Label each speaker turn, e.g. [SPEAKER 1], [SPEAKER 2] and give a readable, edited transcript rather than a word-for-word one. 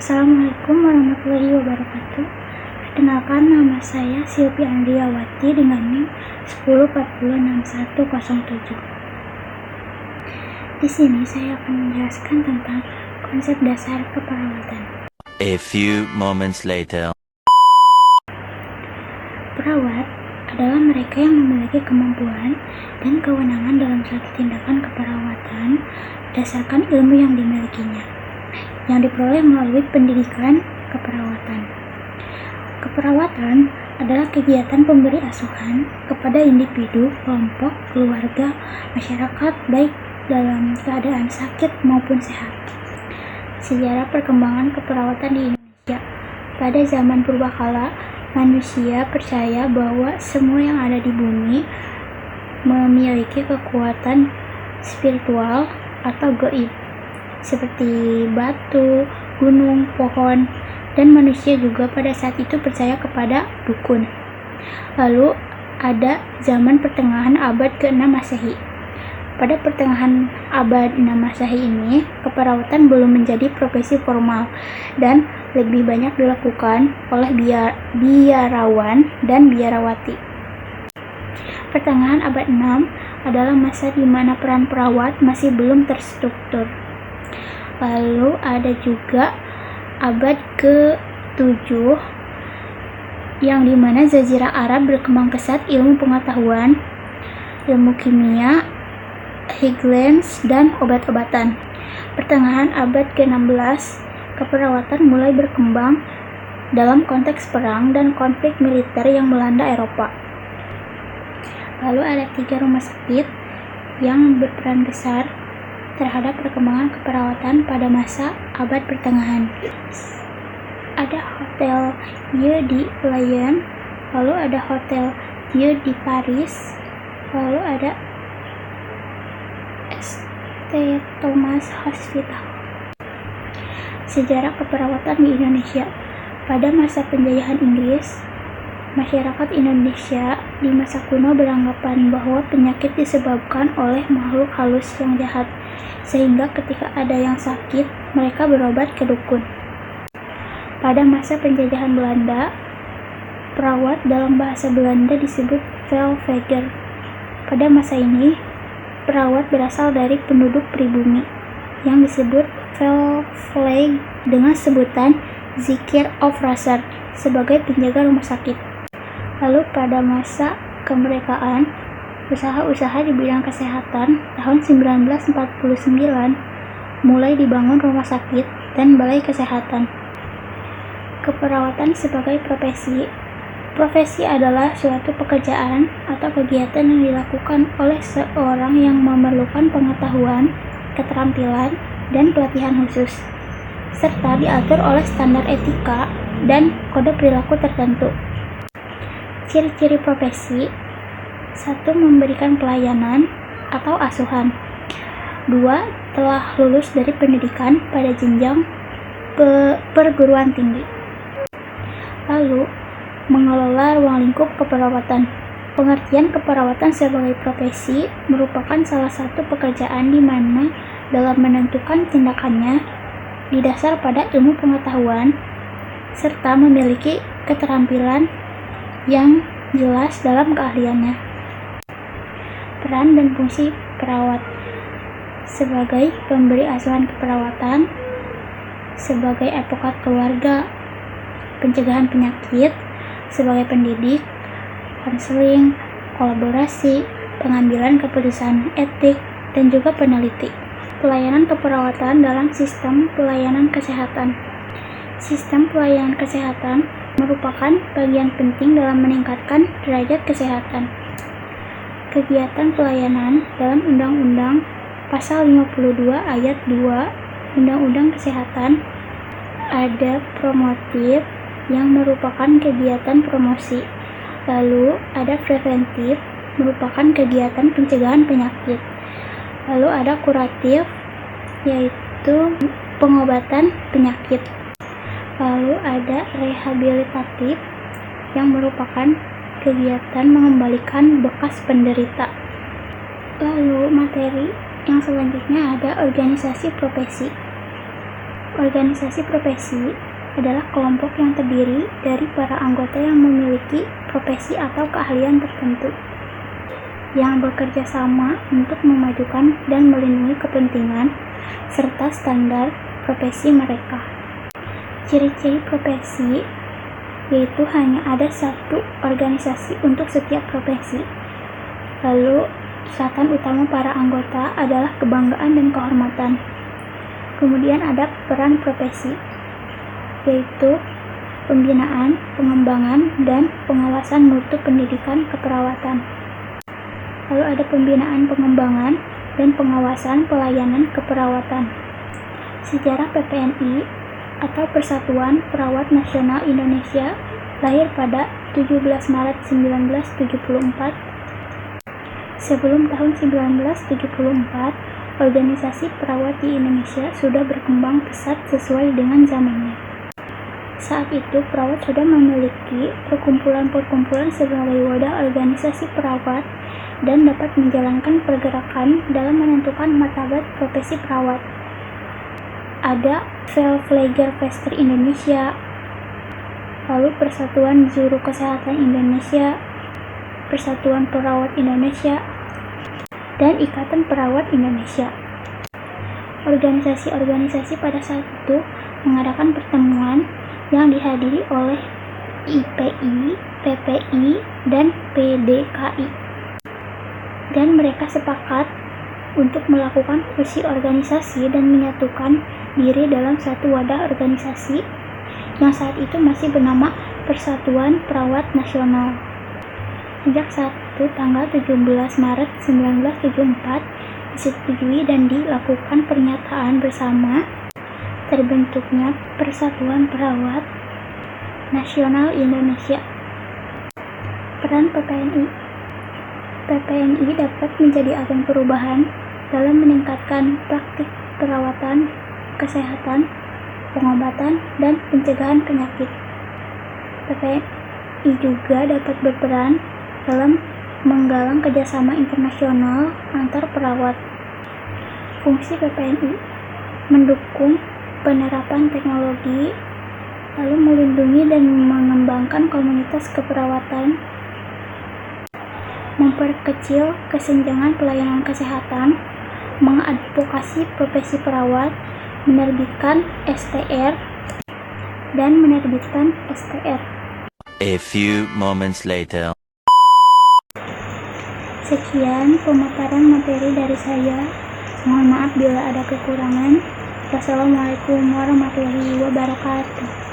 [SPEAKER 1] Assalamualaikum warahmatullahi wabarakatuh. Perkenalkan, nama saya Silvi Andriawati dengan NIM 10406107. Di sini saya akan menjelaskan tentang konsep dasar keperawatan.
[SPEAKER 2] A few moments later.
[SPEAKER 1] Perawat adalah mereka yang memiliki kemampuan dan kewenangan dalam suatu tindakan keperawatan berdasarkan ilmu yang dimilikinya, yang diperoleh melalui pendidikan keperawatan. Keperawatan adalah kegiatan pemberi asuhan kepada individu, kelompok, keluarga, masyarakat, baik dalam keadaan sakit maupun sehat. Sejarah perkembangan keperawatan di Indonesia. Pada zaman purbakala, manusia percaya bahwa semua yang ada di bumi memiliki kekuatan spiritual atau gaib, seperti batu, gunung, pohon, dan manusia juga pada saat itu percaya kepada dukun. Lalu ada zaman pertengahan abad ke-6 Masehi. Pada pertengahan abad 6 Masehi ini, keperawatan belum menjadi profesi formal dan lebih banyak dilakukan oleh biarawan dan biarawati. Pertengahan abad 6 adalah masa di mana peran perawat masih belum terstruktur. Lalu ada juga abad ke-7 yang dimana Jazirah Arab berkembang pesat ilmu pengetahuan, ilmu kimia, Higgins, dan obat-obatan. Pertengahan abad ke-16, keperawatan mulai berkembang dalam konteks perang dan konflik militer yang melanda Eropa. Lalu ada 3 rumah sakit yang berperan besar terhadap perkembangan keperawatan pada masa abad pertengahan. Ada Hotel Dieu di Lyon, lalu ada Hotel Dieu di Paris, lalu ada St. Thomas Hospital. Sejarah keperawatan di Indonesia. Pada masa penjajahan Inggris, masyarakat Indonesia di masa kuno beranggapan bahwa penyakit disebabkan oleh makhluk halus yang jahat, sehingga ketika ada yang sakit, mereka berobat ke dukun. Pada masa penjajahan Belanda, perawat dalam bahasa Belanda disebut veilveger. Pada masa ini, perawat berasal dari penduduk pribumi yang disebut veilvleeg dengan sebutan Zikir of Rasser sebagai penjaga rumah sakit. Lalu pada masa kemerdekaan, usaha-usaha di bidang kesehatan tahun 1949 mulai dibangun rumah sakit dan balai kesehatan. Keperawatan sebagai profesi. Profesi adalah suatu pekerjaan atau kegiatan yang dilakukan oleh seorang yang memerlukan pengetahuan, keterampilan, dan pelatihan khusus, serta diatur oleh standar etika dan kode perilaku tertentu. Ciri-ciri profesi. 1. Memberikan pelayanan atau asuhan. 2. Telah lulus dari pendidikan pada jenjang perguruan tinggi. Lalu mengelola ruang lingkup keperawatan. Pengertian keperawatan sebagai profesi merupakan salah satu pekerjaan di mana dalam menentukan tindakannya didasar pada ilmu pengetahuan serta memiliki keterampilan yang jelas dalam keahliannya. Peran dan fungsi perawat sebagai pemberi asuhan keperawatan, sebagai advokat keluarga, pencegahan penyakit, sebagai pendidik, konseling, kolaborasi, pengambilan keputusan etik, dan juga peneliti. Pelayanan keperawatan dalam sistem pelayanan kesehatan. Sistem pelayanan kesehatan merupakan bagian penting dalam meningkatkan derajat kesehatan. Kegiatan pelayanan dalam Undang-Undang Pasal 52 Ayat 2 Undang-Undang Kesehatan ada promotif yang merupakan kegiatan promosi. Lalu ada preventif, merupakan kegiatan pencegahan penyakit. Lalu ada kuratif, yaitu pengobatan penyakit. Lalu ada rehabilitatif, yang merupakan kegiatan mengembalikan bekas penderita. Lalu materi yang selanjutnya ada organisasi profesi. Organisasi profesi adalah kelompok yang terdiri dari para anggota yang memiliki profesi atau keahlian tertentu, yang bekerja sama untuk memajukan dan melindungi kepentingan serta standar profesi mereka. Ciri-ciri profesi yaitu hanya ada satu organisasi untuk setiap profesi. Lalu, ikatan utama para anggota adalah kebanggaan dan kehormatan. Kemudian ada peran profesi, yaitu pembinaan, pengembangan, dan pengawasan mutu pendidikan keperawatan. Lalu ada pembinaan, pengembangan, dan pengawasan pelayanan keperawatan. Sejarah PPNI atau Persatuan Perawat Nasional Indonesia lahir pada 17 Maret 1974. Sebelum tahun 1974, organisasi perawat di Indonesia sudah berkembang pesat sesuai dengan zamannya. Saat itu, perawat sudah memiliki perkumpulan-perkumpulan sebagai wadah organisasi perawat dan dapat menjalankan pergerakan dalam menentukan martabat profesi perawat. Ada Velflegervester Indonesia, lalu Persatuan Juru Kesehatan Indonesia, Persatuan Perawat Indonesia, dan Ikatan Perawat Indonesia. Organisasi-organisasi pada saat itu mengadakan pertemuan yang dihadiri oleh IPI, PPI, dan PDKI. Dan mereka sepakat untuk melakukan fusi organisasi dan menyatukan diri dalam satu wadah organisasi yang saat itu masih bernama Persatuan Perawat Nasional. Sejak saat itu, tanggal 17 Maret 1974, disetujui dan dilakukan pernyataan bersama terbentuknya Persatuan Perawat Nasional Indonesia. Peran PPNI. PPNI dapat menjadi agen perubahan dalam meningkatkan praktik perawatan, kesehatan, pengobatan, dan pencegahan penyakit. PPNI juga dapat berperan dalam menggalang kerjasama internasional antar perawat. Fungsi PPNI mendukung penerapan teknologi, lalu melindungi dan mengembangkan komunitas keperawatan, memperkecil kesenjangan pelayanan kesehatan, mengadvokasi profesi perawat, menerbitkan STR, dan menerbitkan STR.
[SPEAKER 2] A few moments later.
[SPEAKER 1] Sekian pemaparan materi dari saya. Mohon maaf bila ada kekurangan. Wassalamualaikum warahmatullahi wabarakatuh.